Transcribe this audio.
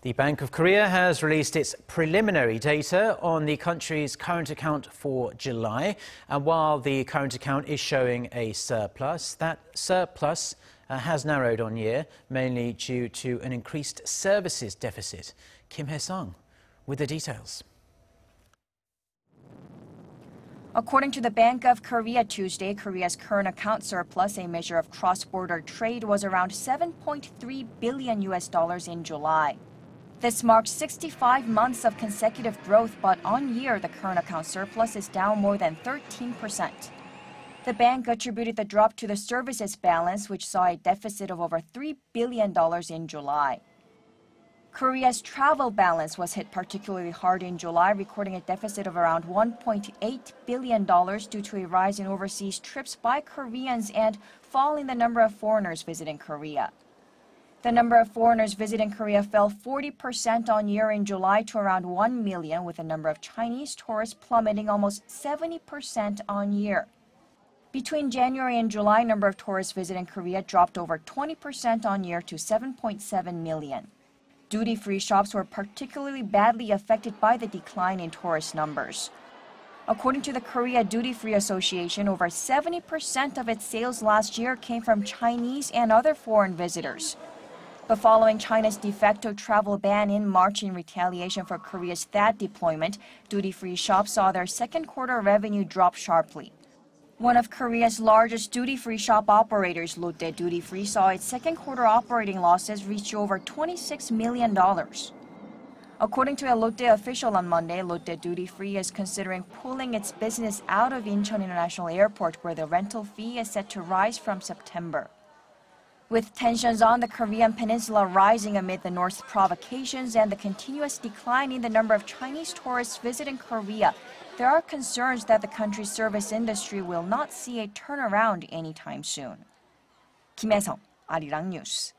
The Bank of Korea has released its preliminary data on the country's current account for July. And while the current account is showing a surplus, that surplus has narrowed on year, mainly due to an increased services deficit. Kim Hyesung with the details. According to the Bank of Korea Tuesday, Korea's current account surplus, a measure of cross-border trade, was around $7.3 billion in July. This marks 65 months of consecutive growth, but on year, the current account surplus is down more than 13%. The bank attributed the drop to the services balance, which saw a deficit of over $3 billion in July. Korea's travel balance was hit particularly hard in July, recording a deficit of around $1.8 billion due to a rise in overseas trips by Koreans and fall in the number of foreigners visiting Korea. The number of foreigners visiting Korea fell 40% on year in July to around 1 million, with the number of Chinese tourists plummeting almost 70% on year. Between January and July, number of tourists visiting Korea dropped over 20% on year to 7.7 million. Duty-free shops were particularly badly affected by the decline in tourist numbers. According to the Korea Duty-Free Association, over 70% of its sales last year came from Chinese and other foreign visitors. But following China's de facto travel ban in March in retaliation for Korea's THAAD deployment, duty-free shops saw their second quarter revenue drop sharply. One of Korea's largest duty-free shop operators, Lotte Duty Free, saw its second quarter operating losses reach over $26 million. According to a Lotte official on Monday, Lotte Duty Free is considering pulling its business out of Incheon International Airport, where the rental fee is set to rise from September. With tensions on the Korean peninsula rising amid the North's provocations and the continuous decline in the number of Chinese tourists visiting Korea, there are concerns that the country's service industry will not see a turnaround anytime soon. Kim Hyesung, Arirang News.